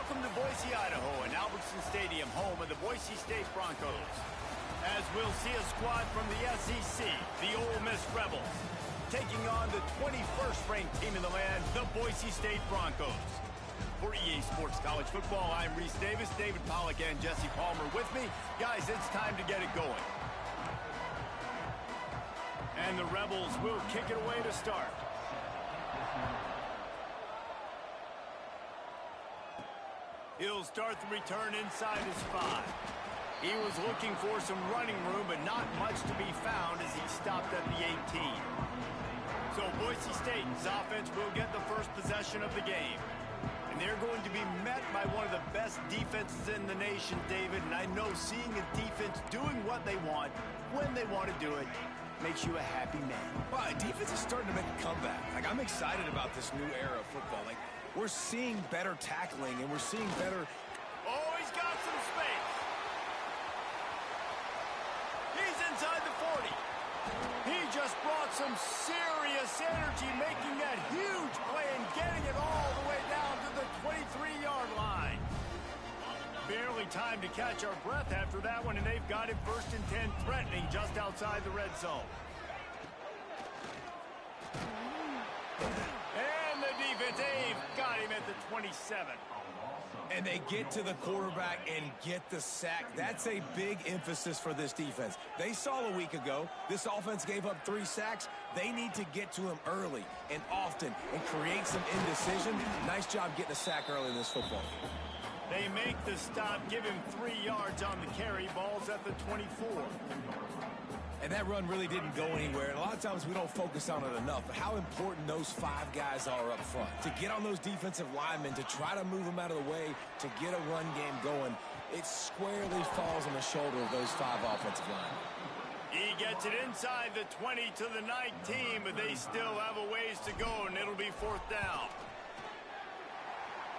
Welcome to Boise, Idaho, and Albertson Stadium, home of the Boise State Broncos. As we'll see a squad from the SEC, the Ole Miss Rebels, taking on the 21st-ranked team in the land, the Boise State Broncos. For EA Sports College Football, I'm Reese Davis, David Pollack, and Jesse Palmer with me. Guys, it's time to get it going. And the Rebels will kick it away to start. He'll start the return inside his 5. He was looking for some running room, but not much to be found as he stopped at the 18. So Boise State's offense will get the first possession of the game. And they're going to be met by one of the best defenses in the nation, David. And I know seeing a defense doing what they want, when they want to do it, makes you a happy man. Well, defense is starting to make a comeback. I'm excited about this new era of football. We're seeing better tackling, and we're seeing better... Oh, he's got some space. He's inside the 40. He just brought some serious energy, making that huge play and getting it all the way down to the 23-yard line. Barely time to catch our breath after that one, and they've got it 1st and 10, threatening just outside the red zone. And the defense, they've got him at the 27. And they get to the quarterback and get the sack. That's a big emphasis for this defense. They saw a week ago, this offense gave up 3 sacks. They need to get to him early and often and create some indecision. Nice job getting a sack early in this football game. They make the stop, give him 3 yards on the carry. Ball's at the 24. And that run really didn't go anywhere. And a lot of times we don't focus on it enough. But how important those 5 guys are up front. To get on those defensive linemen, to try to move them out of the way, to get a run game going, it squarely falls on the shoulder of those 5 offensive linemen. He gets it inside the 20 to the 19, but they still have a ways to go, and it'll be 4th down.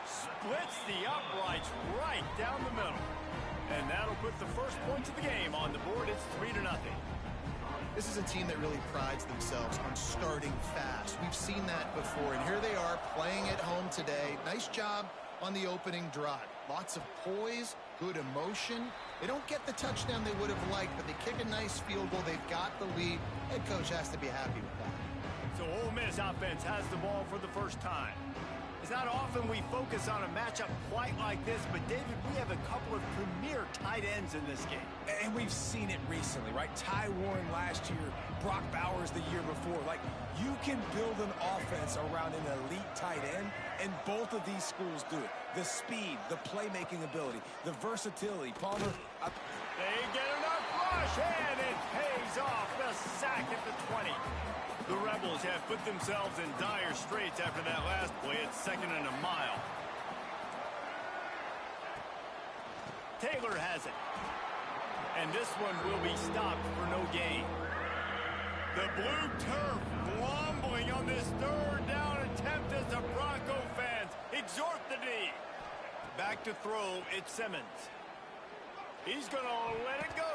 Splits the uprights right down the middle. And that'll put the first points of the game on the board. It's 3-0. This is a team that really prides themselves on starting fast. We've seen that before, and here they are playing at home today. Nice job on the opening drive. Lots of poise, good emotion. They don't get the touchdown they would have liked, but they kick a nice field goal. They've got the lead. Head coach has to be happy with that. So Ole Miss offense has the ball for the first time. It's not often we focus on a matchup quite like this, but David, we have a couple of premier tight ends in this game. And we've seen it recently, right? Ty Warren last year, Brock Bowers the year before. You can build an offense around an elite tight end, and both of these schools do it. The speed, the playmaking ability, the versatility. Palmer... They get enough rush, and it pays off. The sack at the 20. The Rebels have put themselves in dire straits after that last play. It's 2nd and a mile. Taylor has it. And this one will be stopped for no gain. The blue turf wobbling on this 3rd down attempt as the Bronco fans exhort the D. Back to throw, it's Simmons. He's going to let it go.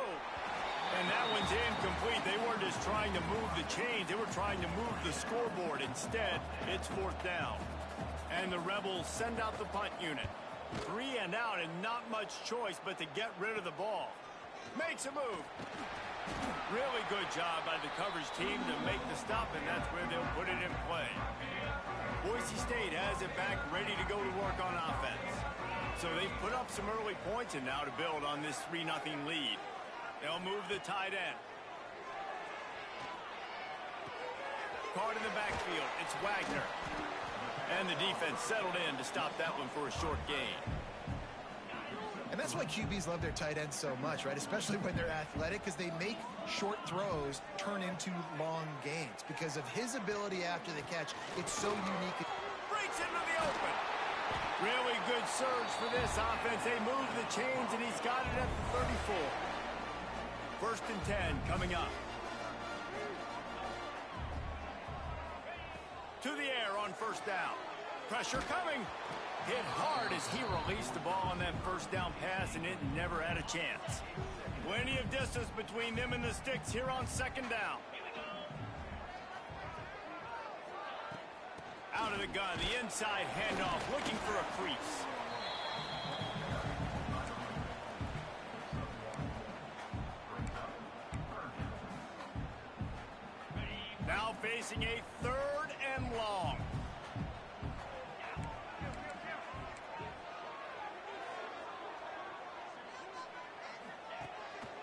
And that one's incomplete. They weren't just trying to move the chains. They were trying to move the scoreboard. Instead, it's 4th down. And the Rebels send out the punt unit. 3 and out, and not much choice but to get rid of the ball. Makes a move. Really good job by the coverage team to make the stop, and that's where they'll put it in play. Boise State has it back, ready to go to work on offense. So they've put up some early points, and now to build on this 3-0 lead. They'll move the tight end. Card in the backfield. It's Wagner. And the defense settled in to stop that one for a short gain. And that's why QBs love their tight ends so much, right? Especially when they're athletic, because they make short throws turn into long gains. Because of his ability after the catch, it's so unique. Breaks into the open. Really good surge for this offense. They move the chains, and he's got it at the 34. 1st and 10 coming up. To the air on 1st down. Pressure coming. Hit hard as he released the ball on that 1st down pass, and it never had a chance. Plenty of distance between them and the sticks here on 2nd down. Out of the gun, the inside handoff, looking for a crease. facing a 3rd and long.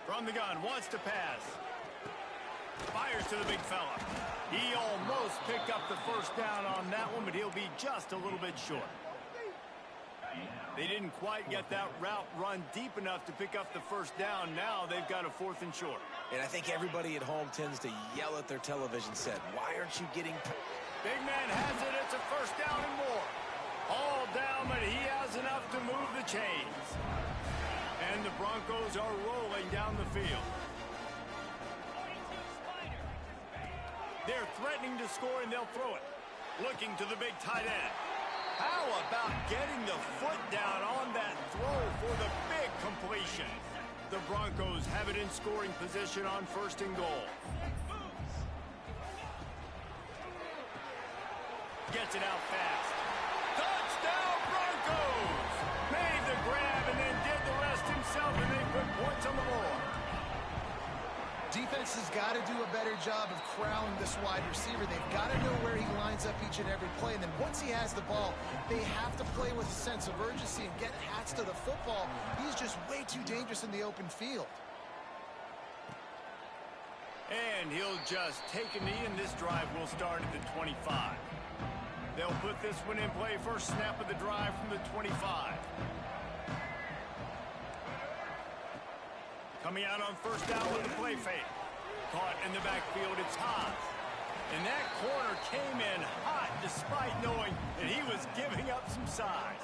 From the gun, wants to pass. Fires to the big fella. He almost picked up the first down on that one, but he'll be just a little bit short. They didn't quite get that route run deep enough to pick up the first down. Now they've got a 4th and short. And I think everybody at home tends to yell at their television set, why aren't you getting... Big man has it. It's a 1st down and more. All down, but he has enough to move the chains. And the Broncos are rolling down the field. They're threatening to score, and they'll throw it. Looking to the big tight end. How about getting the foot down on that throw for the big completion? The Broncos have it in scoring position on 1st and goal. Gets it out fast. Touchdown, Broncos! Made the grab and then did the rest himself, and they put points on the board. Defense has got to do a better job of corralling this wide receiver. They've got to know where he lines up each and every play. And then once he has the ball, they have to play with a sense of urgency and get hats to the football. He's just way too dangerous in the open field. And he'll just take a knee, and this drive will start at the 25. They'll put this one in play. First snap of the drive from the 25. Coming out on 1st down with a play fake. Caught in the backfield, it's Haas. And that corner came in hot despite knowing that he was giving up some size.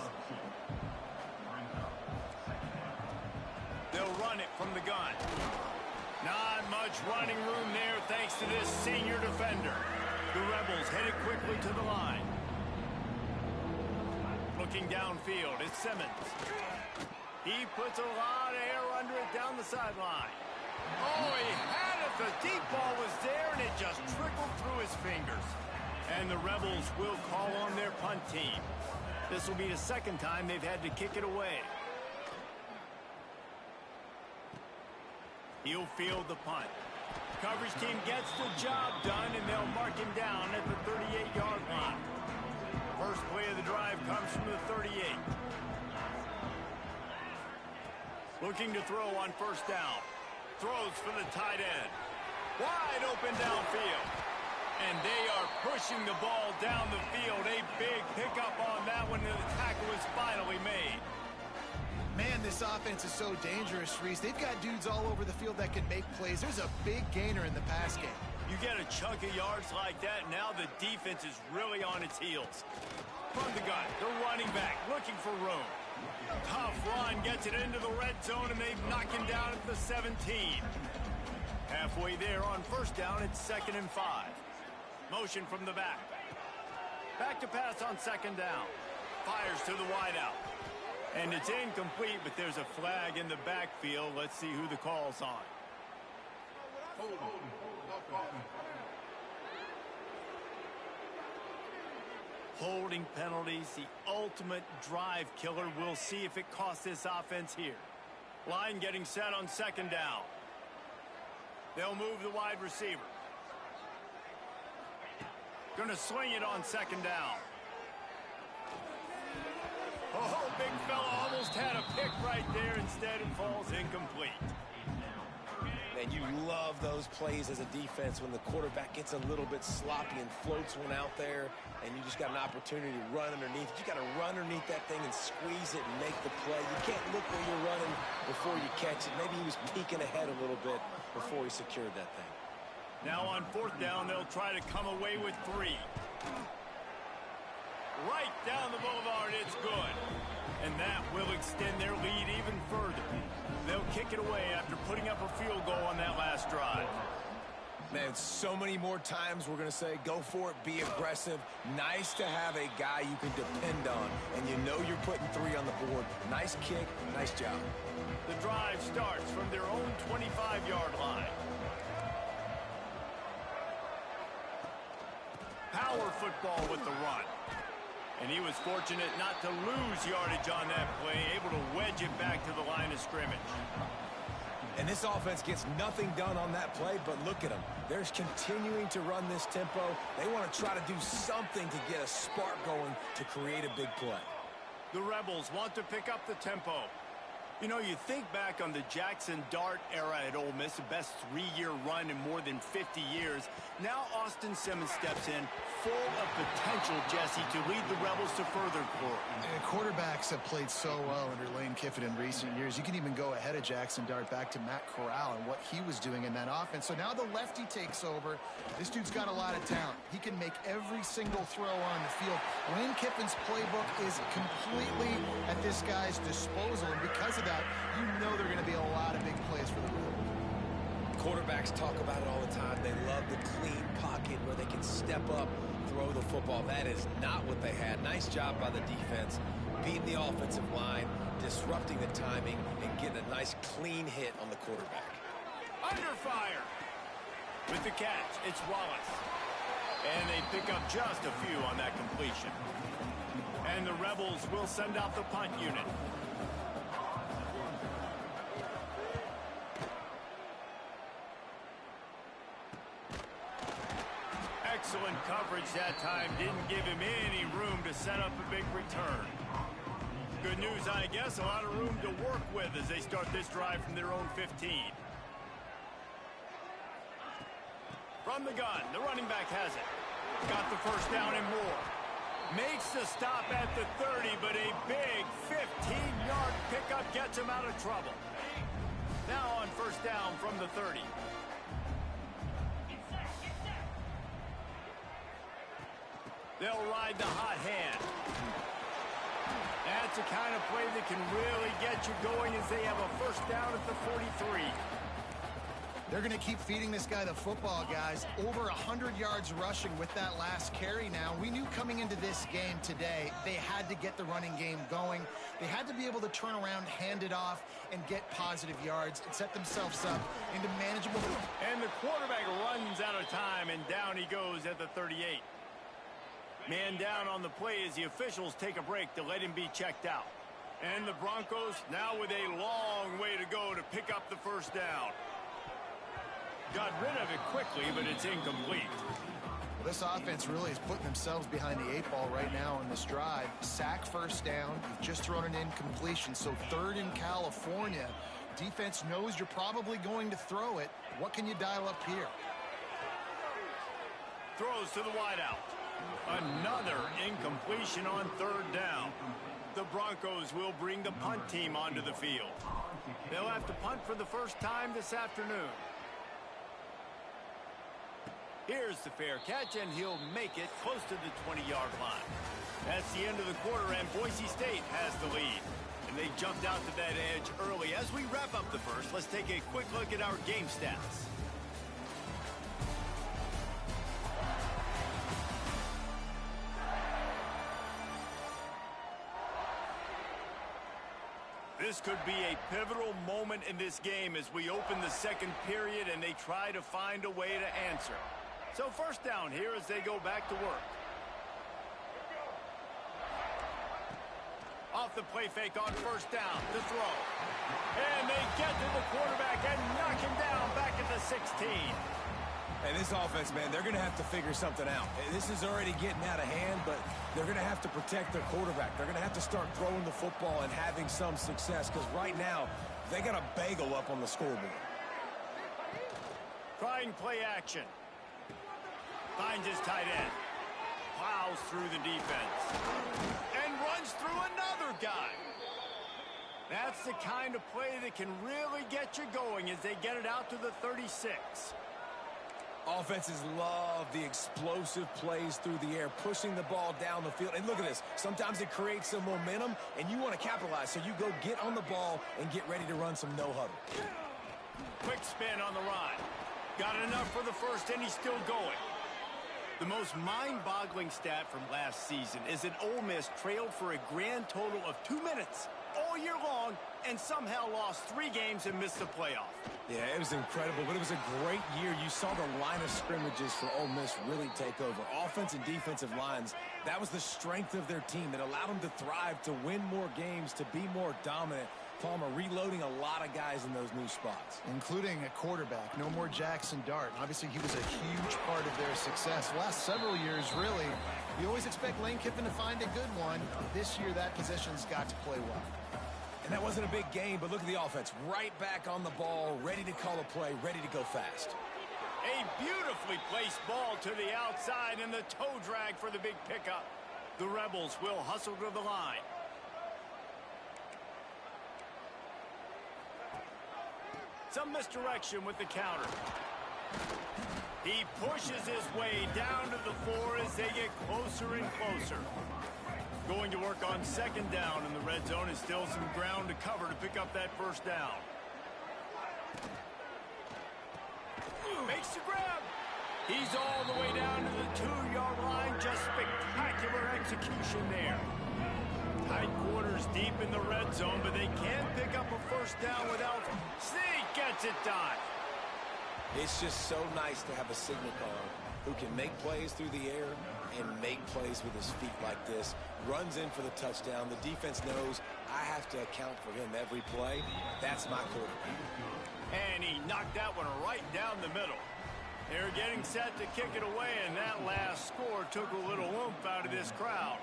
They'll run it from the gun. Not much running room there thanks to this senior defender. The Rebels headed quickly to the line. Looking downfield, it's Simmons. He puts a lot of air under it down the sideline. Oh, he had it. The deep ball was there, and it just trickled through his fingers. And the Rebels will call on their punt team. This will be the 2nd time they've had to kick it away. He'll field the punt. Coverage team gets the job done, and they'll mark him down at the 38-yard line. First play of the drive comes from the 38. Looking to throw on 1st down. Throws for the tight end. Wide open downfield. And they are pushing the ball down the field. A big pickup on that one, and the tackle is finally made. Man, this offense is so dangerous, Reese. They've got dudes all over the field that can make plays. There's a big gainer in the pass game. You get a chunk of yards like that, now the defense is really on its heels. From the gun, the running back looking for room. Tough run, gets it into the red zone, and they've knocked him down at the 17. Halfway there on 1st down, it's 2nd and 5. Motion from the back. Back to pass on 2nd down. Fires to the wideout. And it's incomplete, but there's a flag in the backfield. Let's see who the call's on. Holding penalties, the ultimate drive killer. We'll see if it costs this offense here. Line getting set on 2nd down. They'll move the wide receiver. Gonna swing it on 2nd down. Oh, big fella almost had a pick right there. Instead, it falls incomplete. And you love those plays as a defense when the quarterback gets a little bit sloppy and floats one out there, and you just got an opportunity to run underneath. You got to run underneath that thing and squeeze it and make the play. You can't look where you're running before you catch it. Maybe he was peeking ahead a little bit before he secured that thing. Now on 4th down, they'll try to come away with 3. Right down the boulevard, it's good. And that will extend their lead even further. They'll kick it away after putting up a field goal on that last drive. Man, so many more times we're going to say, go for it, be aggressive. Nice to have a guy you can depend on, and you know you're putting 3 on the board. Nice kick, nice job. The drive starts from their own 25-yard line. Power football with the run. And he was fortunate not to lose yardage on that play, able to wedge it back to the line of scrimmage. And this offense gets nothing done on that play, but look at them. They're continuing to run this tempo. They want to try to do something to get a spark going to create a big play. The Rebels want to pick up the tempo. You know, you think back on the Jackson Dart era at Ole Miss, the best 3-year run in more than 50 years. Now Austin Simmons steps in, full of potential, Jesse, to lead the Rebels to further glory. Quarterbacks have played so well under Lane Kiffin in recent years. You can even go ahead of Jackson Dart back to Matt Corral and what he was doing in that offense. So now the lefty takes over. This dude's got a lot of talent. He can make every single throw on the field. Lane Kiffin's playbook is completely at this guy's disposal, and because of that, you know there are going to be a lot of big plays for the Rebels. Quarterbacks talk about it all the time. They love the clean pocket where they can step up, throw the football. That is not what they had. Nice job by the defense, beating the offensive line, disrupting the timing, and getting a nice clean hit on the quarterback. Under fire. With the catch, it's Wallace. And they pick up just a few on that completion. And the Rebels will send out the punt unit. Excellent coverage that time. Didn't give him any room to set up a big return. Good news, I guess. A lot of room to work with as they start this drive from their own 15. From the gun, the running back has it. Got the first down and more. Makes the stop at the 30, but a big 15-yard pickup gets him out of trouble. Now on first down from the 30. They'll ride the hot hand. That's the kind of play that can really get you going as they have a first down at the 43. They're going to keep feeding this guy the football, guys. Over 100 yards rushing with that last carry now. We knew coming into this game today, they had to get the running game going. They had to be able to turn around, hand it off, and get positive yards and set themselves up into manageable. And the quarterback runs out of time, and down he goes at the 38. Man down on the play as the officials take a break to let him be checked out. And the Broncos now with a long way to go to pick up the first down. Got rid of it quickly, but it's incomplete. Well, this offense really is putting themselves behind the 8 ball right now on this drive. Sack first down. You've just thrown an incompletion, so third in California. Defense knows you're probably going to throw it. What can you dial up here? Throws to the wideout. Another incompletion on third down. The Broncos will bring the punt team onto the field. They'll have to punt for the first time this afternoon. Here's the fair catch, and he'll make it close to the 20-yard line. That's the end of the quarter, and Boise State has the lead. And they jumped out to that edge early. As we wrap up the first, let's take a quick look at our game stats. This could be a pivotal moment in this game as we open the second period and they try to find a way to answer. So first down here as they go back to work. Off the play fake on first down to throw. And they get to the quarterback and knock him down back at the 16. And this offense, man, they're going to have to figure something out. This is already getting out of hand, but they're going to have to protect their quarterback. They're going to have to start throwing the football and having some success because right now they got a bagel up on the scoreboard. Trying play action. Finds his tight end. Plows through the defense. And runs through another guy. That's the kind of play that can really get you going as they get it out to the 36. Offenses love the explosive plays through the air, pushing the ball down the field. And look at this. Sometimes it creates some momentum, and you want to capitalize. So you go get on the ball and get ready to run some no-huddle. Quick spin on the run. Got enough for the first, and he's still going. The most mind-boggling stat from last season is that Ole Miss trailed for a grand total of 2 minutes all year long and somehow lost 3 games and missed the playoff. Yeah, it was incredible, but it was a great year. You saw the line of scrimmages for Ole Miss really take over. Offense and defensive lines, that was the strength of their team that allowed them to thrive, to win more games, to be more dominant. Palmer reloading a lot of guys in those new spots. Including a quarterback. No more Jackson Dart. Obviously, he was a huge part of their success. The last several years, really, you always expect Lane Kiffin to find a good one. This year, that position's got to play well. And that wasn't a big game, but look at the offense. Right back on the ball, ready to call a play, ready to go fast. A beautifully placed ball to the outside and the toe drag for the big pickup. The Rebels will hustle to the line. Some misdirection with the counter. He pushes his way down to the floor as they get closer and closer. Going to work on second down in the red zone. Is still some ground to cover to pick up that first down. Makes the grab. He's all the way down to the 2-yard line. Just spectacular execution there. Tight quarters deep in the red zone, but they can't pick up a first down without. Sneak gets it done. It's just so nice to have a signal caller who can make plays through the air and make plays with his feet like this. Runs in for the touchdown. The defense knows I have to account for him every play. That's my quarterback. And he knocked that one right down the middle. They're getting set to kick it away, and that last score took a little oomph out of this crowd.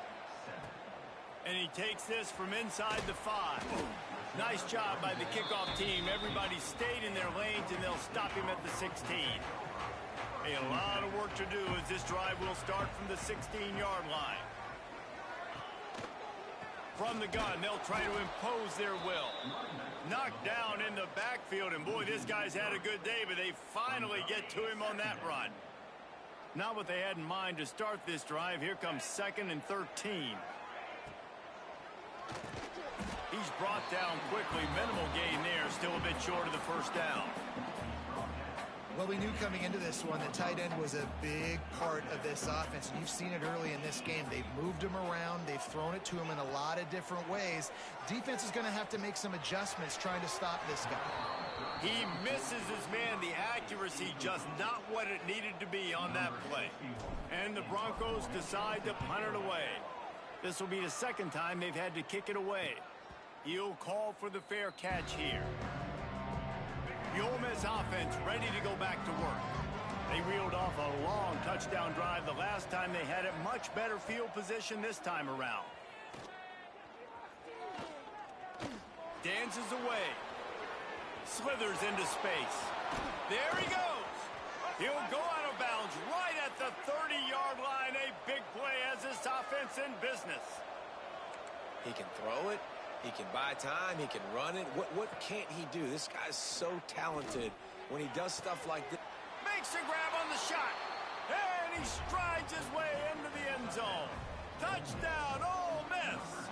And he takes this from inside the 5. Nice job by the kickoff team. Everybody stayed in their lanes, and they'll stop him at the 16. A lot of work to do as this drive will start from the 16-yard line. From the gun, they'll try to impose their will. Knocked down in the backfield, and boy, this guy's had a good day, but they finally get to him on that run. Not what they had in mind to start this drive. Here comes 2nd and 13. He's brought down quickly. Minimal gain there. Still a bit short of the first down. Well, we knew coming into this one that tight end was a big part of this offense, and you've seen it early in this game. They've moved him around. They've thrown it to him in a lot of different ways. Defense is going to have to make some adjustments trying to stop this guy. He misses his man. The accuracy just not what it needed to be on that play. And the Broncos decide to punt it away. This will be the second time they've had to kick it away. He'll call for the fair catch here. The Ole Miss offense ready to go back to work. They reeled off a long touchdown drive the last time they had it. Much better field position this time around. Dances away. Slithers into space. There he goes. He'll go out of bounds right at the 30-yard line. A big play as this offense in business. He can throw it. He can buy time. He can run it. What can't he do? This guy's so talented when he does stuff like this. Makes a grab on the shot. And he strides his way into the end zone. Touchdown, Ole Miss.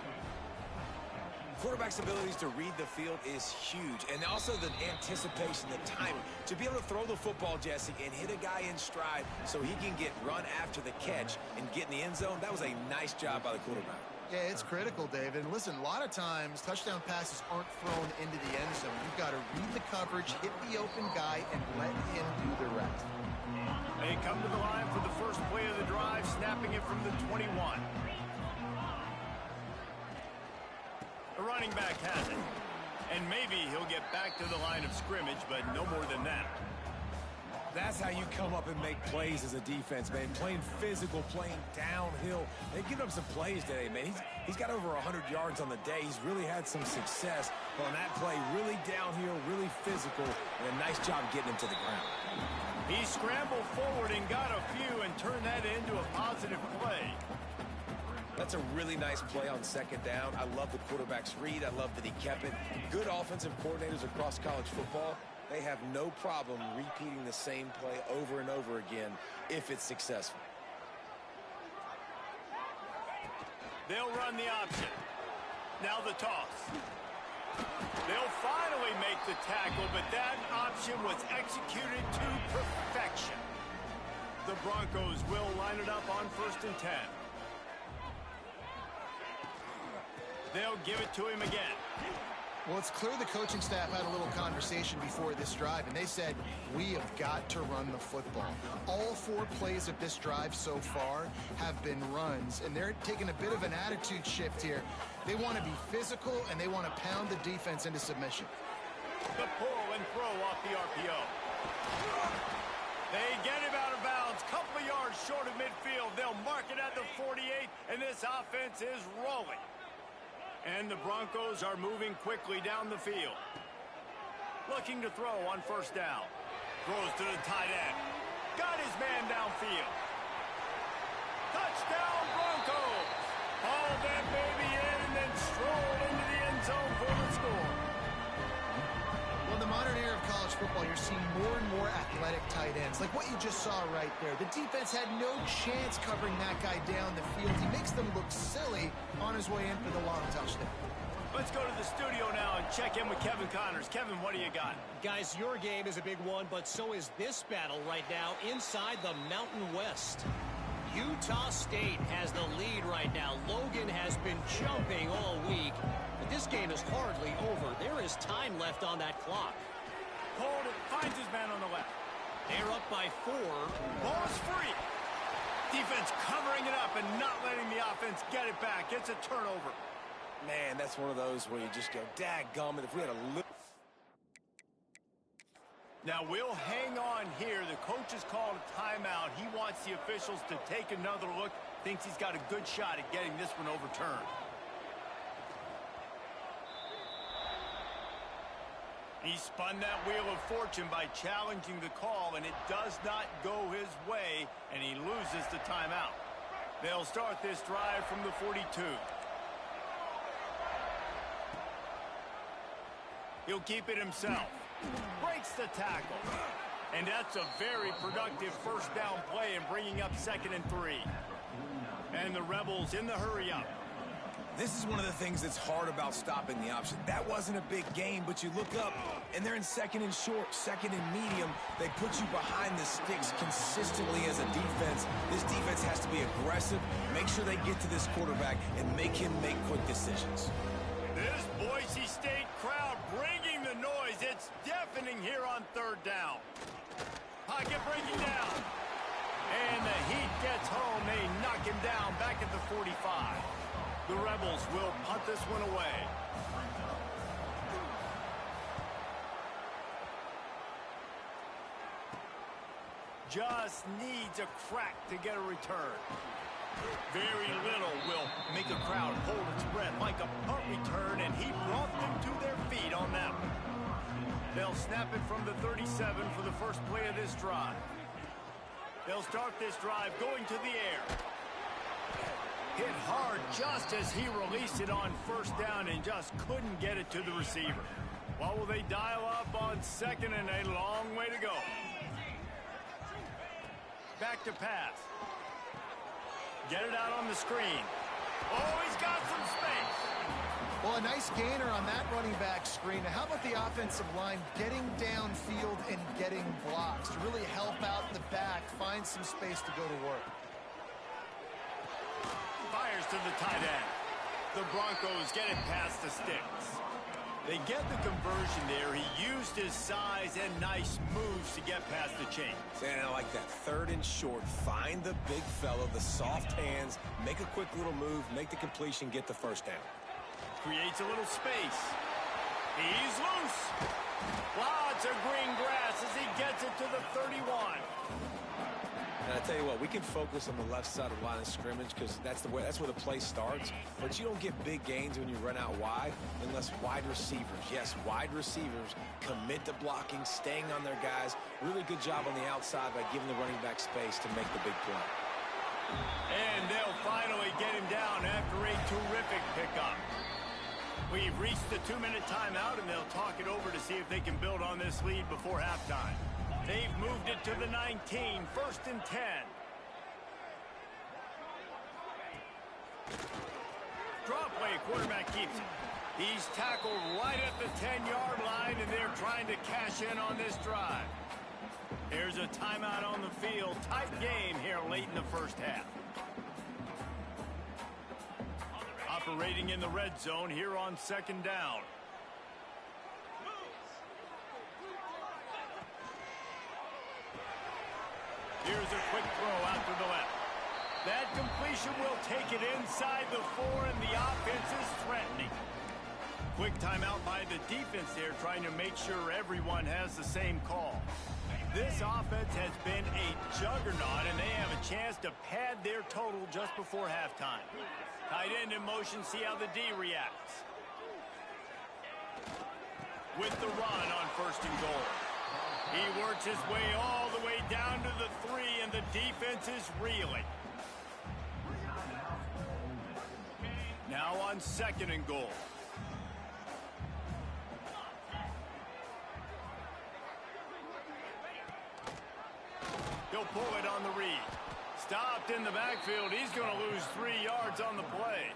Quarterback's abilities to read the field is huge. And also the anticipation, the timing. To be able to throw the football, Jesse, and hit a guy in stride so he can get run after the catch and get in the end zone, that was a nice job by the quarterback. Yeah, it's critical, David. And listen, a lot of times touchdown passes aren't thrown into the end zone. You've got to read the coverage, hit the open guy, and let him do the rest. They come to the line for the first play of the drive, snapping it from the 21. The running back has it. And maybe he'll get back to the line of scrimmage, but no more than that. That's how you come up and make plays as a defense, man. Playing physical, playing downhill. They've given up some plays today, man. He's got over 100 yards on the day. He's really had some success on that play. Really downhill, really physical, and a nice job getting him to the ground. He scrambled forward and got a few and turned that into a positive play. That's a really nice play on second down. I love the quarterback's read. I love that he kept it. Good offensive coordinators across college football, they have no problem repeating the same play over and over again if it's successful. They'll run the option. Now the toss. They'll finally make the tackle, but that option was executed to perfection. The Broncos will line it up on 1st and 10. They'll give it to him again. Well, it's clear the coaching staff had a little conversation before this drive, and they said, we have got to run the football. All 4 plays of this drive so far have been runs, and they're taking a bit of an attitude shift here. They want to be physical, and they want to pound the defense into submission. The pull and throw off the RPO. They get him out of bounds, couple of yards short of midfield. They'll mark it at the 48, and this offense is rolling. And the Broncos are moving quickly down the field. Looking to throw on first down. Throws to the tight end. Got his man downfield. Touchdown, Broncos! Haul that baby in and then stroll into the end zone for the score. Well, in the modern era of college football, you're seeing more and more athletic tight ends, like what you just saw right there. The defense had no chance covering that guy down the field. He makes them look silly on his way in for the long touchdown. Let's go to the studio now and check in with Kevin Connors. Kevin, what do you got? Guys, your game is a big one, but so is this battle right now inside the Mountain West. Utah State has the lead right now. Logan has been jumping all week, but this game is hardly over. There is time left on that clock. Hold it, finds his man on the left. They're up by 4. Ball is free. Defense covering it up and not letting the offense get it back. It's a turnover. Man, that's one of those where you just go, dadgummit, if we had a little... Now, we'll hang on here. The coach has called a timeout. He wants the officials to take another look. Thinks he's got a good shot at getting this one overturned. He spun that wheel of fortune by challenging the call, and it does not go his way, and he loses the timeout. They'll start this drive from the 42. He'll keep it himself. Breaks the tackle. And that's a very productive first down play and bringing up 2nd and 3. And the Rebels in the hurry-up. This is one of the things that's hard about stopping the option. That wasn't a big gain, but you look up, and they're in 2nd and short, 2nd and medium. They put you behind the sticks consistently as a defense. This defense has to be aggressive, make sure they get to this quarterback, and make him make quick decisions. This Boise State crowd bringing the noise. It's deafening here on 3rd down. Pocket breaking down. And the Heat gets home. They knock him down back at the 45. The Rebels will punt this one away. Just needs a crack to get a return. Very little will make a crowd hold its breath like a punt return, and he brought them to their feet on that one. They'll snap it from the 37 for the first play of this drive. They'll start this drive going to the air. Hit hard just as he released it on first down and just couldn't get it to the receiver. What will they dial up on 2nd and a long way to go? Back to pass. Get it out on the screen. Oh, he's got some space. Well, a nice gainer on that running back screen. Now, how about the offensive line getting downfield and getting blocks to really help out the back, find some space to go to work? Fires to the tight end. The Broncos get it past the sticks. They get the conversion there. He used his size and nice moves to get past the chains. And I like that 3rd and short. Find the big fella, the soft hands, make a quick little move, make the completion, get the first down. Creates a little space. He's loose. Lots of green grass as he gets it to the 31. And I tell you what, we can focus on the left side of the line of scrimmage because that's where the play starts. But you don't get big gains when you run out wide unless wide receivers, yes, wide receivers commit to blocking, staying on their guys. Really good job on the outside by giving the running back space to make the big play. And they'll finally get him down after a terrific pickup. We've reached the 2-minute timeout, and they'll talk it over to see if they can build on this lead before halftime. They've moved it to the 19, 1st and 10. Draw play, quarterback keeps it. He's tackled right at the 10-yard line, and they're trying to cash in on this drive. Here's a timeout on the field. Tight game here late in the first half. Operating in the red zone here on 2nd down. Here's a quick throw out to the left. That completion will take it inside the 4, and the offense is threatening. Quick timeout by the defense there, trying to make sure everyone has the same call. This offense has been a juggernaut, and they have a chance to pad their total just before halftime. Tight end in motion, see how the D reacts. With the run on 1st and goal. He works his way all the way down to the 3, and the defense is reeling. Now on 2nd and goal. He'll pull it on the read. Stopped in the backfield. He's going to lose 3 yards on the play.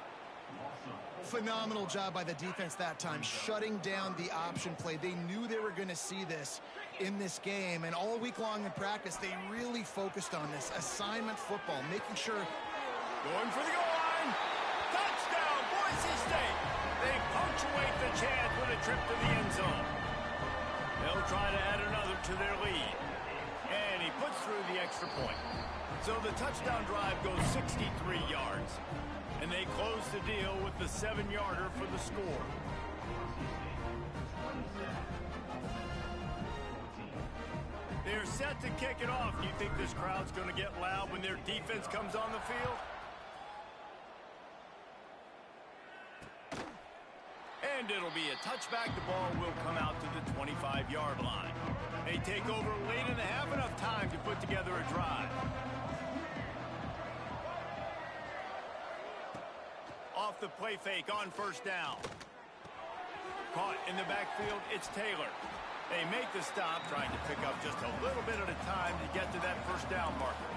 Phenomenal job by the defense that time, shutting down the option play. They knew they were going to see this in this game, and all week long in practice, they really focused on this assignment football, making sure. Going for the goal line. Touchdown, Boise State. They punctuate the chance with a trip to the end zone. They'll try to add another to their lead. And he puts through the extra point. So the touchdown drive goes 63 yards. And they close the deal with the 7-yarder for the score. They're set to kick it off. Do you think this crowd's going to get loud when their defense comes on the field? And it'll be a touchback. The ball will come out to the 25-yard line. They take over late and they have enough time to put together a drive. Off the play fake on 1st down. Caught in the backfield, it's Taylor. They make the stop, trying to pick up just a little bit at a time to get to that 1st down marker.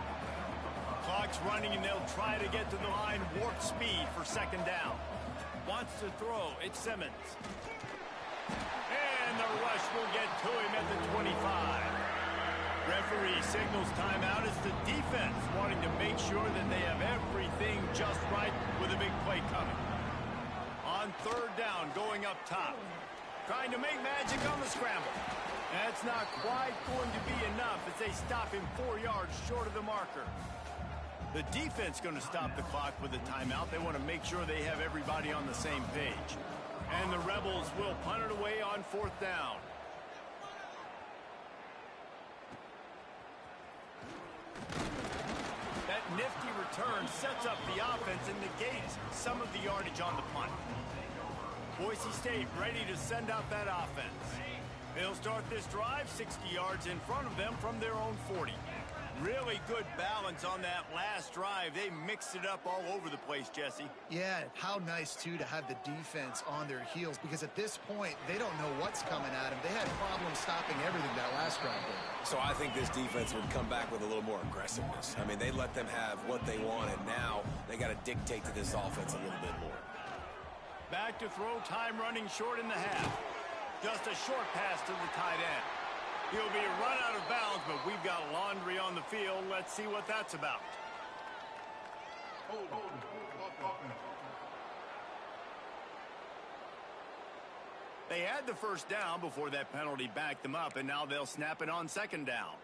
Clock's running, and they'll try to get to the line, warp speed for 2nd down. Wants to throw, it's Simmons. And the rush will get to him at the 25. Referee signals timeout as the defense wanting to make sure that they have everything just right with a big play coming. On 3rd down, going up top. Trying to make magic on the scramble. That's not quite going to be enough as they stop him 4 yards short of the marker. The defense going to stop the clock with a timeout. They want to make sure they have everybody on the same page. And the Rebels will punt it away on 4th down. That nifty return sets up the offense and negates some of the yardage on the punt. Boise State ready to send out that offense. They'll start this drive 60 yards in front of them from their own 40. Really good balance on that last drive. They mixed it up all over the place, Jesse. Yeah, how nice, too, to have the defense on their heels, because at this point, they don't know what's coming at them. They had problems stopping everything that last drive. So I think this defense would come back with a little more aggressiveness. I mean, they let them have what they want, and now they got to dictate to this offense a little bit more. Back to throw, time running short in the half. Just a short pass to the tight end. He'll be run out of bounds, but we've got laundry on the field. Let's see what that's about. They had the 1st down before that penalty backed them up, and now they'll snap it on 2nd down.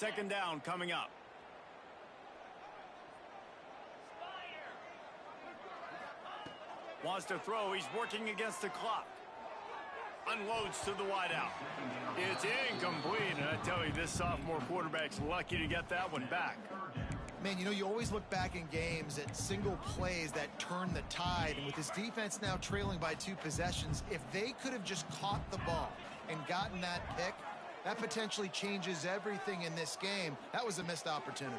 2nd down coming up. Wants to throw. He's working against the clock. Unloads to the wideout. It's incomplete, and I tell you, this sophomore quarterback's lucky to get that one back. Man, you know, you always look back in games at single plays that turn the tide, and with this defense now trailing by 2 possessions, if they could have just caught the ball and gotten that pick, that potentially changes everything in this game. That was a missed opportunity.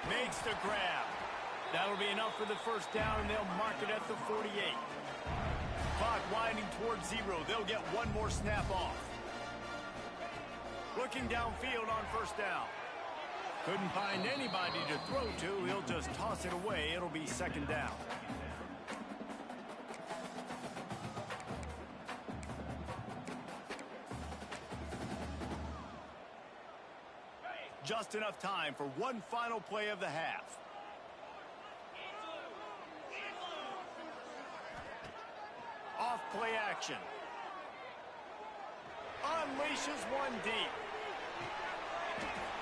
Makes the grab. That'll be enough for the 1st down, and they'll mark it at the 48. Clock winding towards 0. They'll get one more snap off. Looking downfield on 1st down. Couldn't find anybody to throw to. He'll just toss it away. It'll be 2nd down. Just enough time for one final play of the half. Off play action. unleashes one deep.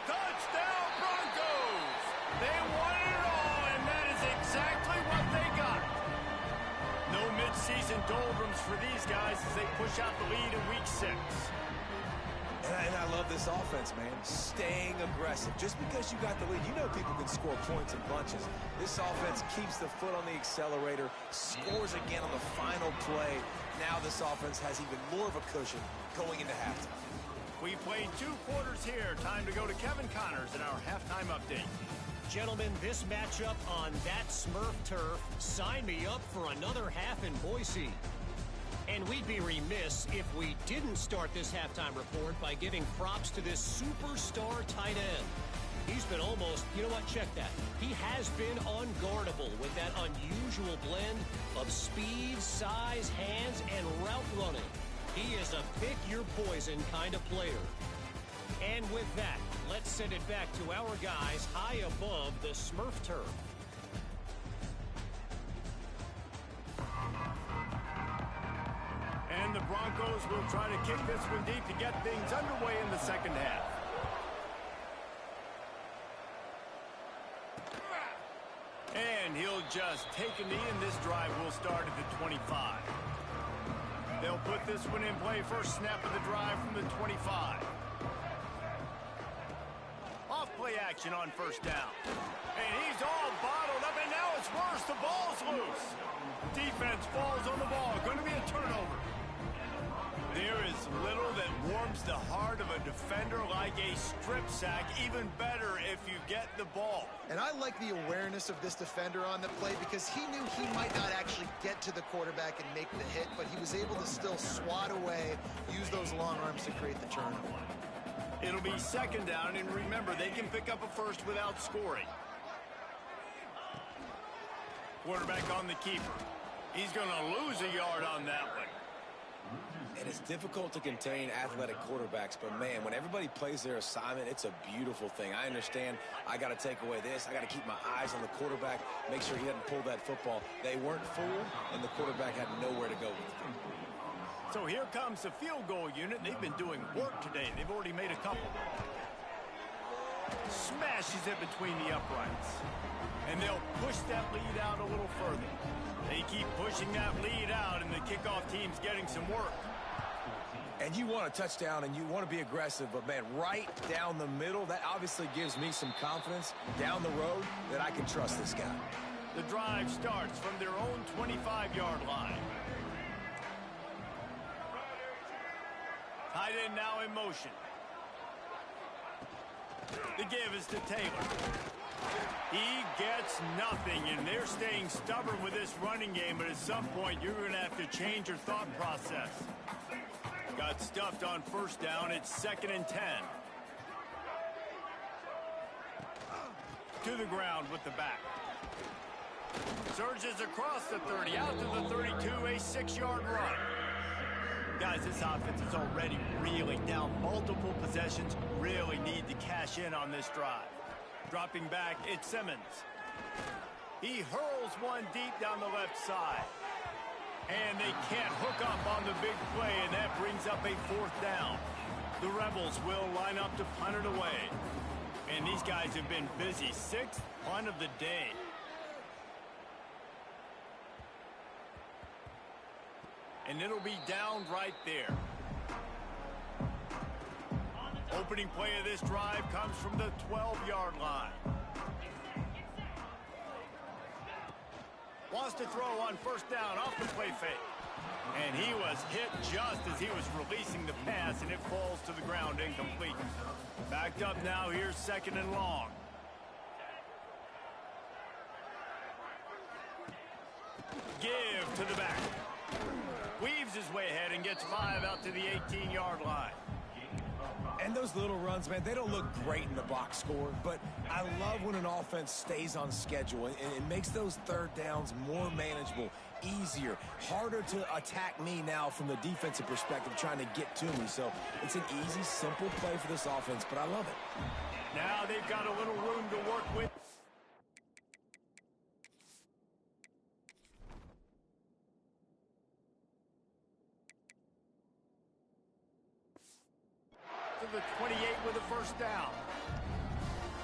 Touchdown Broncos! They won it all, and that is exactly what they got. No mid-season doldrums for these guys as they push out the lead in Week 6. And I love this offense, man. Staying aggressive. Just because you got the lead, you know people can score points in bunches. This offense keeps the foot on the accelerator, scores again on the final play. Now this offense has even more of a cushion going into halftime. We played 2 quarters here. Time to go to Kevin Connors in our halftime update. Gentlemen, this matchup on that Smurf turf, sign me up for another half in Boise. And we'd be remiss if we didn't start this halftime report by giving props to this superstar tight end. He's been almost, you know what, check that. He has been unguardable with that unusual blend of speed, size, hands, and route running. He is a pick-your-poison kind of player. And with that, let's send it back to our guys high above the Smurf turf. And the Broncos will try to kick this one deep to get things underway in the second half. And he'll just take a knee, and this drive will start at the 25. They'll put this one in play. First snap of the drive from the 25. Off play action on first down. And he's all bottled up, and now it's worse. The ball's loose. Defense falls on the ball. Going to be a turnover. There is little that warms the heart of a defender like a strip sack. Even better if you get the ball. And I like the awareness of this defender on the play because he knew he might not actually get to the quarterback and make the hit, but he was able to still swat away, use those long arms to create the turnover. It'll be second down, and remember, they can pick up a first without scoring. Quarterback on the keeper. He's going to lose a yard on that one. And it's difficult to contain athletic quarterbacks, but man, when everybody plays their assignment, it's a beautiful thing. I understand I got to take away this. I got to keep my eyes on the quarterback, make sure he doesn't pull that football. They weren't fooled, and the quarterback had nowhere to go with it. So here comes the field goal unit. They've been doing work today. They've already made a couple. Smashes it between the uprights. And they'll push that lead out a little further. They keep pushing that lead out, and the kickoff team's getting some work. And you want a touchdown, and you want to be aggressive, but, man, right down the middle, that obviously gives me some confidence down the road that I can trust this guy. The drive starts from their own 25-yard line. Tight end now in motion. The give is to Taylor. He gets nothing, and they're staying stubborn with this running game, but at some point you're going to have to change your thought process. Got stuffed on first down. It's 2nd and 10. To the ground with the back. Surges across the 30, out to the 32, a 6-yard run. Guys, this offense is already really down multiple possessions. Really need to cash in on this drive. Dropping back, it's Simmons. He hurls one deep down the left side. And they can't hook up on the big play, and that brings up a 4th down. The Rebels will line up to punt it away. And these guys have been busy. 6th punt of the day. And it'll be down right there. Opening play of this drive comes from the 12-yard line. Wants to throw on first down off the play fake. And he was hit just as he was releasing the pass, and it falls to the ground incomplete. Backed up now, here's 2nd and long. Give to the back. Weaves his way ahead and gets 5 out to the 18-yard line. And those little runs, man, they don't look great in the box score, but I love when an offense stays on schedule, and it makes those 3rd downs more manageable, easier, harder to attack me now from the defensive perspective trying to get to me. So it's an easy, simple play for this offense, but I love it. Now they've got a little room to work with. to the 28 with a first down.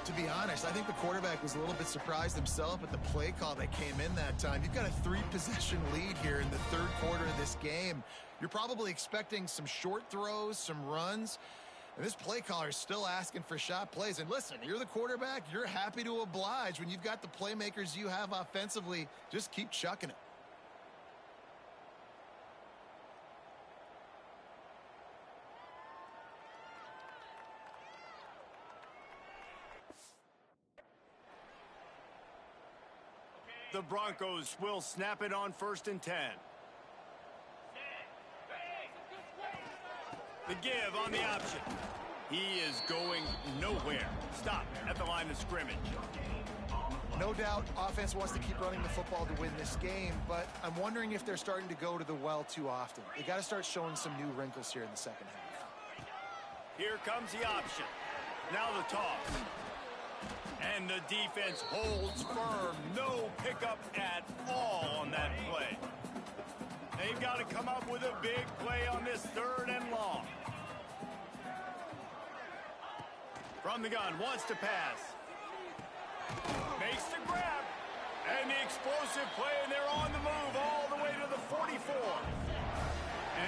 To be honest, I think the quarterback was a little bit surprised himself at the play call that came in that time. You've got a 3-possession lead here in the third quarter of this game. You're probably expecting some short throws, some runs. And this play caller is still asking for shot plays. And listen, you're the quarterback. You're happy to oblige. When you've got the playmakers you have offensively, just keep chucking it. The Broncos will snap it on 1st and 10. The give on the option. He is going nowhere. Stop at the line of scrimmage. No doubt offense wants to keep running the football to win this game, but I'm wondering if they're starting to go to the well too often. They got to start showing some new wrinkles here in the second half. Here comes the option. Now the toss. And the defense holds firm. No pickup at all on that play. They've got to come up with a big play on this 3rd and long. From the gun, wants to pass. Makes the grab. And the explosive play, and they're on the move all the way to the 44.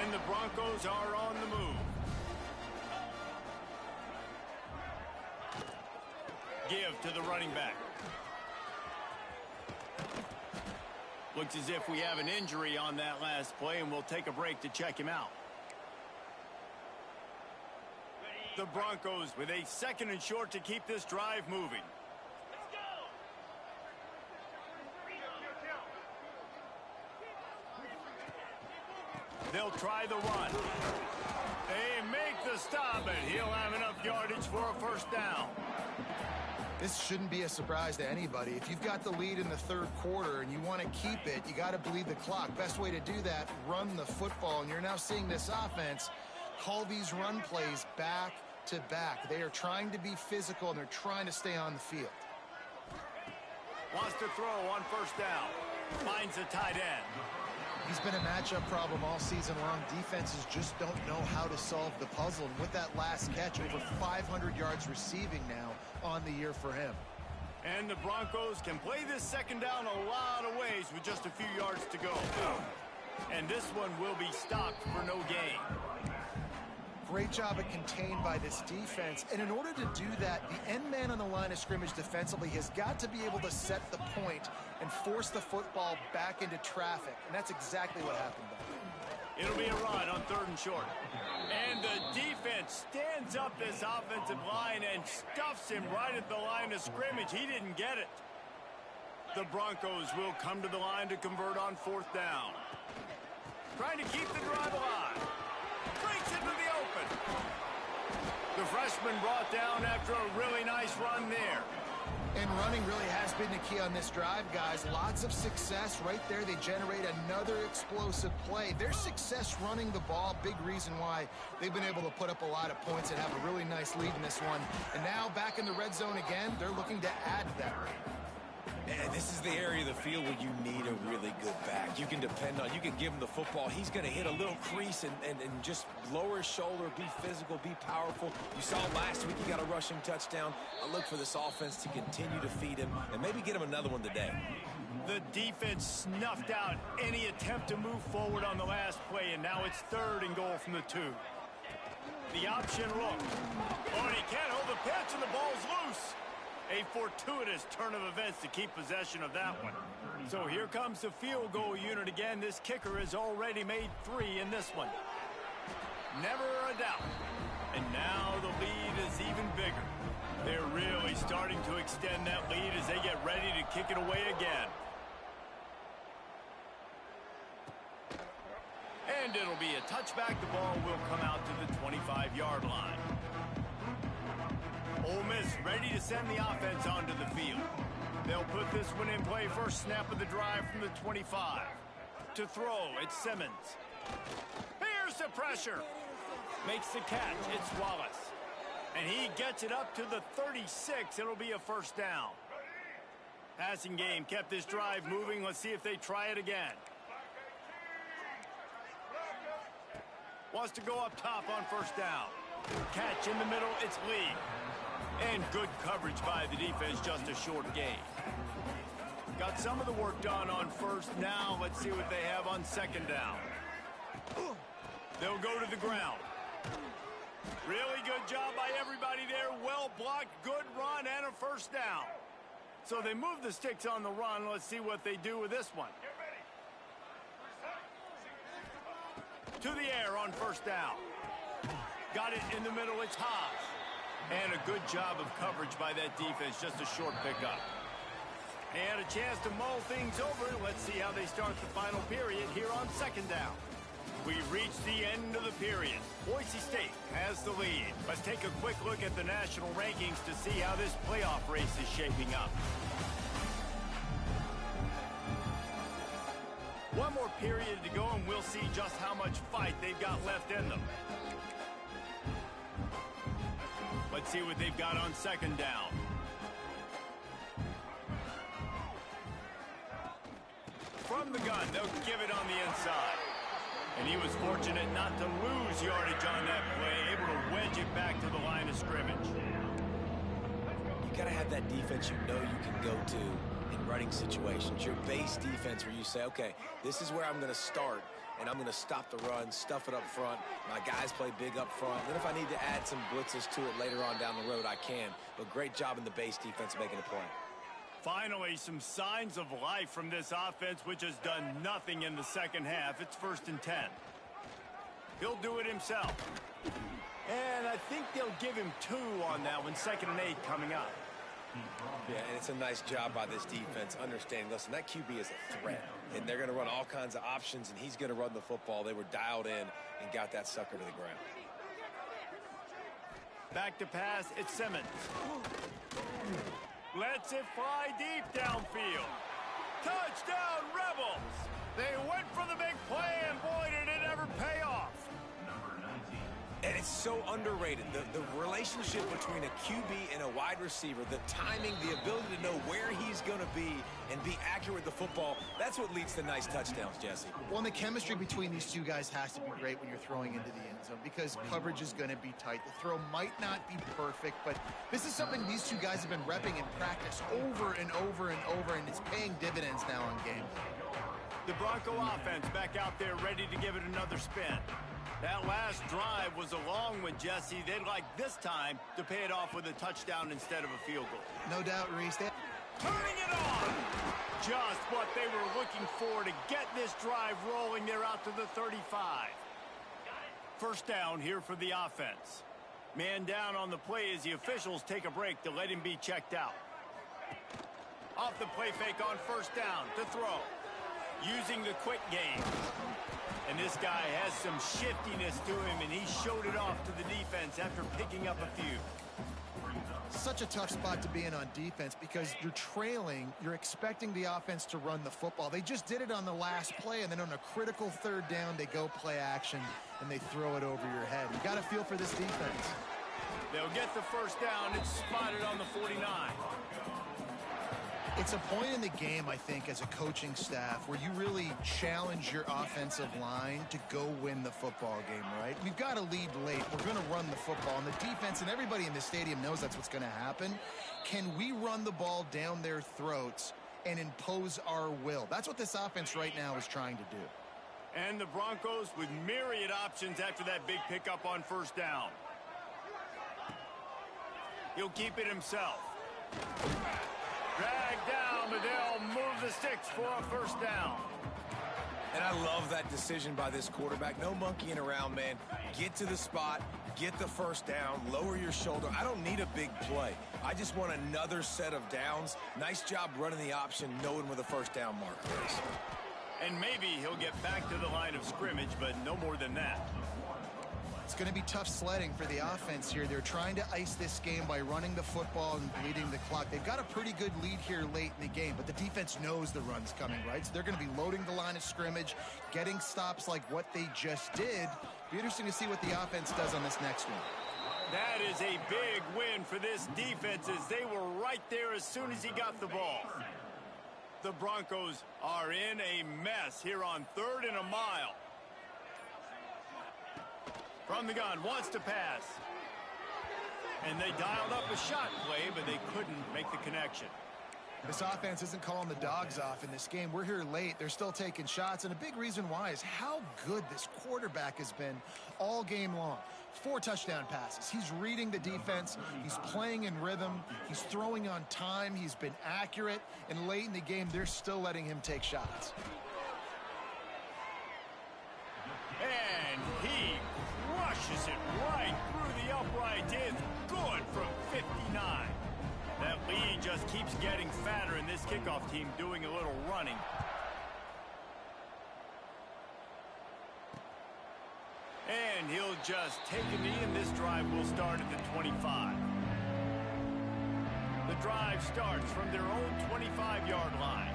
And the Broncos are on the move. Give to the running back. Looks as if we have an injury on that last play, and we'll take a break to check him out. The Broncos with a 2nd and short to keep this drive moving. They'll try the run. They make the stop, and he'll have enough yardage for a first down. This shouldn't be a surprise to anybody. If you've got the lead in the third quarter and you want to keep it, you got to bleed the clock. Best way to do that, run the football. And you're now seeing this offense call these run plays back to back. They are trying to be physical, and they're trying to stay on the field. Wants to throw on first down. Finds a tight end. He's been a matchup problem all season long. Defenses just don't know how to solve the puzzle. And with that last catch, over 500 yards receiving now on the year for him. And the Broncos can play this 2nd down a lot of ways with just a few yards to go. And this one will be stopped for no gain. Great job at contained by this defense. And in order to do that, the end man on the line of scrimmage defensively has got to be able to set the point and force the football back into traffic. And that's exactly what happened there. It'll be a run on 3rd and short. And the defense stands up this offensive line and stuffs him right at the line of scrimmage. He didn't get it. The Broncos will come to the line to convert on 4th down. Trying to keep the drive alive. Breaks into the open. The freshman brought down after a really nice run there. And running really has been the key on this drive, guys. Lots of success right there. They generate another explosive play. Their success running the ball, big reason why they've been able to put up a lot of points and have a really nice lead in this one. And now back in the red zone again, they're looking to add to that lead. And this is the area of the field where you need a really good back. You can depend on, you can give him the football. He's going to hit a little crease and just lower his shoulder, be physical, be powerful. You saw last week he got a rushing touchdown. I look for this offense to continue to feed him and maybe get him another one today. The defense snuffed out any attempt to move forward on the last play, and now it's 3rd and goal from the 2. The option look. Oh, and he can't hold the pitch, and the ball's loose. A fortuitous turn of events to keep possession of that one. So here comes the field goal unit again. This kicker has already made 3 in this one. Never a doubt. And now the lead is even bigger. They're really starting to extend that lead as they get ready to kick it away again. And it'll be a touchback. The ball will come out to the 25-yard line. Ole Miss ready to send the offense onto the field. They'll put this one in play. First snap of the drive from the 25. To throw, it's Simmons. Here's the pressure. Makes the catch. It's Wallace. And he gets it up to the 36. It'll be a first down. Passing game kept this drive moving. Let's see if they try it again. Wants to go up top on first down. Catch in the middle, it's Lee. And good coverage by the defense, just a short gain. Got some of the work done on first. Now let's see what they have on second down. They'll go to the ground. Really good job by everybody there. Well blocked, good run, and a first down. So they move the sticks on the run. Let's see what they do with this one. To the air on first down. Got it in the middle, it's Haas. And a good job of coverage by that defense, just a short pickup. And a chance to mull things over. Let's see how they start the final period here on second down. We've reached the end of the period. Boise State has the lead. Let's take a quick look at the national rankings to see how this playoff race is shaping up. One more period to go, and we'll see just how much fight they've got left in them. Let's see what they've got on second down. From the gun, they'll give it on the inside. And he was fortunate not to lose yardage on that play, able to wedge it back to the line of scrimmage. You got to have that defense you know you can go to in running situations. Your base defense where you say, okay, this is where I'm going to start, and I'm going to stop the run, stuff it up front. My guys play big up front. Then if I need to add some blitzes to it later on down the road, I can. But great job in the base defense making a play. Finally, some signs of life from this offense, which has done nothing in the second half. It's 1st and 10. He'll do it himself. And I think they'll give him 2 on that one. 2nd and 8 coming up. Yeah, and it's a nice job by this defense understanding, listen, that QB is a threat. And they're going to run all kinds of options, and he's going to run the football. They were dialed in and got that sucker to the ground. Back to pass, it's Simmons. Lets it fly deep downfield. Touchdown, Rebels! They went for the big play, and boy, did it ever pay off. And it's so underrated. The relationship between a QB and a wide receiver, the timing, the ability to know where he's going to be and be accurate with the football, that's what leads to nice touchdowns, Jesse. Well, and the chemistry between these two guys has to be great when you're throwing into the end zone because coverage is going to be tight. The throw might not be perfect, but this is something these two guys have been repping in practice over and over and over, and it's paying dividends now on game. The Bronco offense back out there ready to give it another spin. That last drive was a long one, Jesse. They'd like this time to pay it off with a touchdown instead of a field goal. No doubt, Reese. Turning it on! Just what they were looking for to get this drive rolling. They're out to the 35. First down here for the offense. Man down on the play as the officials take a break to let him be checked out. Off the play fake on first down to throw. Using the quick game. And this guy has some shiftiness to him, and he showed it off to the defense after picking up a few. Such a tough spot to be in on defense because you're trailing, you're expecting the offense to run the football. They just did it on the last play, and then on a critical third down, they go play action, and they throw it over your head. You got to feel for this defense. They'll get the first down. It's spotted on the 49. It's a point in the game, I think, as a coaching staff where you really challenge your offensive line to go win the football game, right? We've got to lead late. We're going to run the football. And the defense and everybody in the stadium knows that's what's going to happen. Can we run the ball down their throats and impose our will? That's what this offense right now is trying to do. And the Broncos with myriad options after that big pickup on first down. He'll keep it himself. Drag down, but they'll move the sticks for a first down. And I love that decision by this quarterback. No monkeying around, man. Get to the spot, get the first down, lower your shoulder. I don't need a big play. I just want another set of downs. Nice job running the option, knowing where the first down marker is. And maybe he'll get back to the line of scrimmage, but no more than that. It's going to be tough sledding for the offense here. They're trying to ice this game by running the football and bleeding the clock. They've got a pretty good lead here late in the game, but the defense knows the run's coming, right? So they're going to be loading the line of scrimmage, getting stops like what they just did. Be interesting to see what the offense does on this next one. That is a big win for this defense as they were right there as soon as he got the ball. The Broncos are in a mess here on 3rd and a mile. From the gun, wants to pass. And they dialed up a shot play, but they couldn't make the connection. This offense isn't calling the dogs off in this game. We're here late. They're still taking shots, and a big reason why is how good this quarterback has been all game long. 4 touchdown passes. He's reading the defense. He's playing in rhythm. He's throwing on time. He's been accurate. And late in the game, they're still letting him take shots. And he crushes it right through the uprights. It's good from 59. That lead just keeps getting fatter, and this kickoff team doing a little running. And he'll just take a knee, and this drive will start at the 25. The drive starts from their own 25-yard line.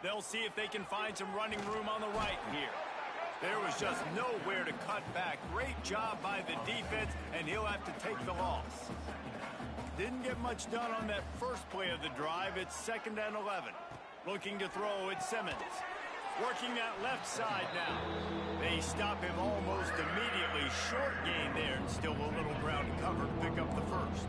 They'll see if they can find some running room on the right here. There was just nowhere to cut back. Great job by the defense, and he'll have to take the loss. Didn't get much done on that first play of the drive. It's 2nd and 11. Looking to throw, it's Simmons. Working that left side now. They stop him almost immediately. Short gain there, and still a little ground to cover to pick up the first.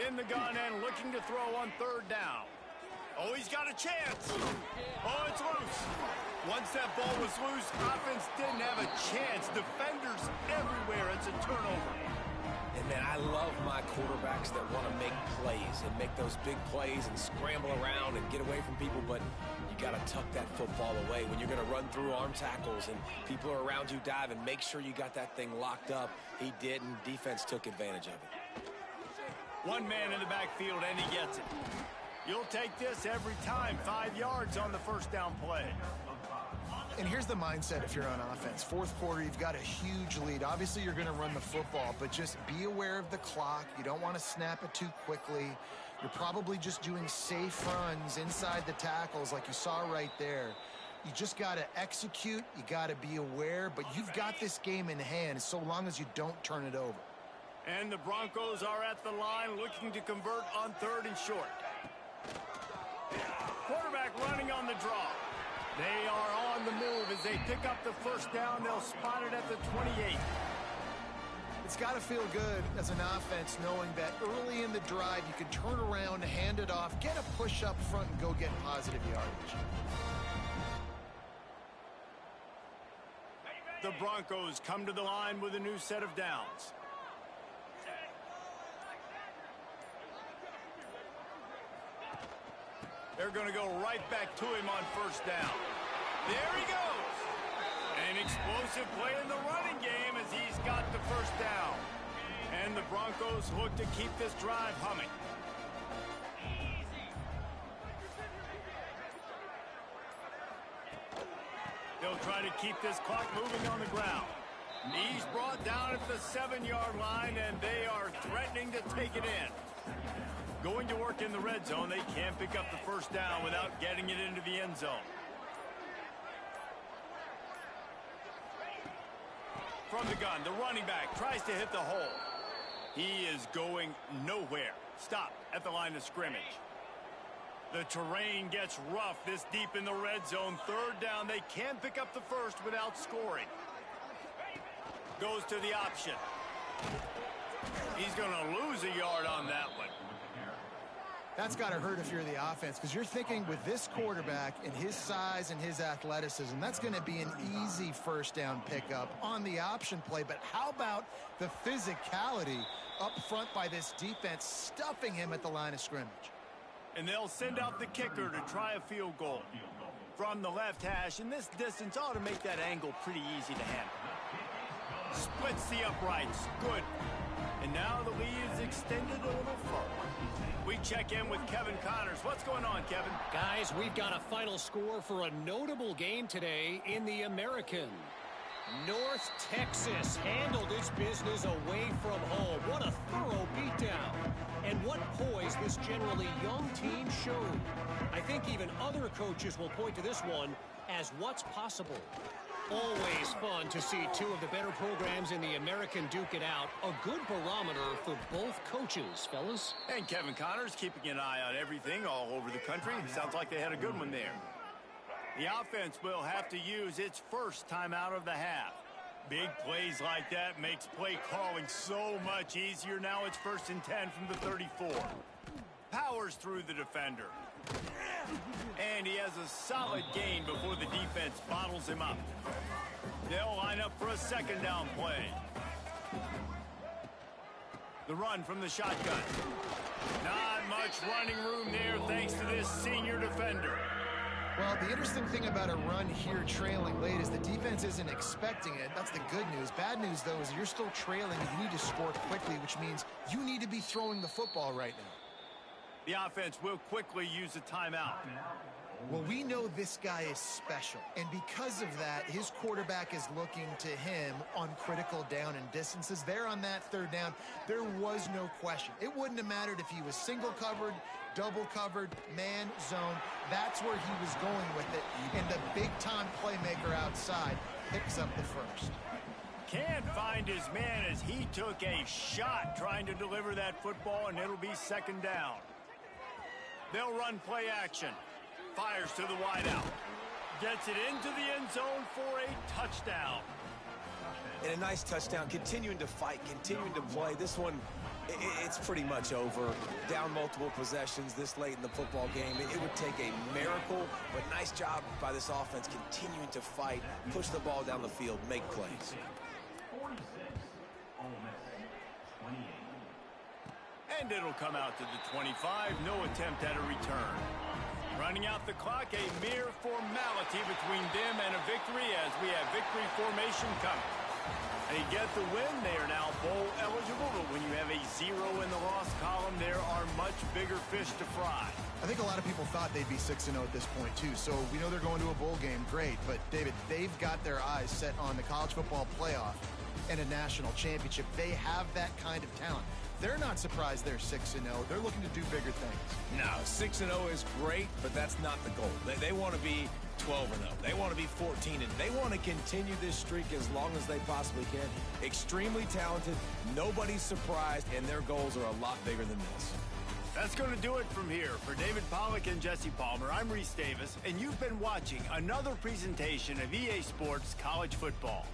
In the gun and looking to throw on 3rd down. Oh, he's got a chance. Oh, it's loose. Once that ball was loose, offense didn't have a chance. Defenders everywhere. It's a turnover. And, man, I love my quarterbacks that want to make plays and make those big plays and scramble around and get away from people, but you got to tuck that football away. When you're going to run through arm tackles and people are around you diving, make sure you got that thing locked up. He did, and defense took advantage of it. One man in the backfield, and he gets it. You'll take this every time. 5 yards on the first down play. And here's the mindset if you're on offense. 4th quarter, you've got a huge lead. Obviously, you're going to run the football, but just be aware of the clock. You don't want to snap it too quickly. You're probably just doing safe runs inside the tackles like you saw right there. You just got to execute. You got to be aware, but you've got this game in hand so long as you don't turn it over. And the Broncos are at the line looking to convert on 3rd and short. Quarterback running on the draw. They are on the move as they pick up the first down. They'll spot it at the 28. It's got to feel good as an offense knowing that early in the drive you can turn around, hand it off, get a push up front, and go get positive yardage. The Broncos come to the line with a new set of downs. They're going to go right back to him on 1st down. There he goes. An explosive play in the running game as he's got the 1st down. And the Broncos look to keep this drive humming. They'll try to keep this clock moving on the ground. Knees brought down at the 7-yard line, and they are threatening to take it in. Going to work in the red zone, they can't pick up the 1st down without getting it into the end zone. From the gun, the running back tries to hit the hole. He is going nowhere. Stop at the line of scrimmage. The terrain gets rough this deep in the red zone. 3rd down, they can't pick up the first without scoring. Goes to the option. He's going to lose a yard on that one. That's got to hurt if you're the offense, because you're thinking with this quarterback and his size and his athleticism, that's going to be an easy 1st down pickup on the option play. But how about the physicality up front by this defense, stuffing him at the line of scrimmage? And they'll send out the kicker to try a field goal. From the left hash, and this distance ought to make that angle pretty easy to handle. Splits the uprights. Good. And now the lead is extended a little further. We check in with Kevin Connors. What's going on, Kevin? Guys, we've got a final score for a notable game today in the American. North Texas handled its business away from home. What a thorough beatdown. And what poise this generally young team showed. I think even other coaches will point to this one as what's possible. Always fun to see two of the better programs in the American duke it out. A good barometer for both coaches, fellas. And Kevin Connors keeping an eye on everything all over the country. Sounds like they had a good one there. The offense will have to use its first timeout of the half. Big plays like that makes play calling so much easier. Now it's 1st and 10 from the 34. Powers through the defender. And he has a solid gain before the defense bottles him up. They'll line up for a 2nd down play. The run from the shotgun. Not much running room there thanks to this senior defender. Well, the interesting thing about a run here trailing late is the defense isn't expecting it. That's the good news. Bad news, though, is you're still trailing and you need to score quickly, which means you need to be throwing the football right now. The offense will quickly use a timeout. Well, we know this guy is special, and because of that, his quarterback is looking to him on critical down and distances. There on that 3rd down, there was no question. It wouldn't have mattered if he was single covered, double covered, man, zone. That's where he was going with it, and the big-time playmaker outside picks up the first. Can't find his man as he took a shot trying to deliver that football, and it'll be 2nd down. They'll run play action. Fires to the wideout. Gets it into the end zone for a touchdown. And a nice touchdown, continuing to fight, continuing to play. This one, it's pretty much over. Down multiple possessions this late in the football game. It would take a miracle, but nice job by this offense continuing to fight, push the ball down the field, make plays. And it'll come out to the 25. No attempt at a return. Running out the clock, a mere formality between them and a victory as we have victory formation coming. They get the win. They are now bowl eligible, but when you have a 0 in the loss column, there are much bigger fish to fry. I think a lot of people thought they'd be 6-0 at this point, too. So we know they're going to a bowl game. Great. But, David, they've got their eyes set on the college football playoff and a national championship. They have that kind of talent. They're not surprised they're 6-0. They're looking to do bigger things. No, 6-0 is great, but that's not the goal. They want to be 12-0. They want to be 14-0. They want to continue this streak as long as they possibly can. Extremely talented. Nobody's surprised, and their goals are a lot bigger than this. That's going to do it from here. For David Pollack and Jesse Palmer, I'm Reese Davis, and you've been watching another presentation of EA Sports College Football.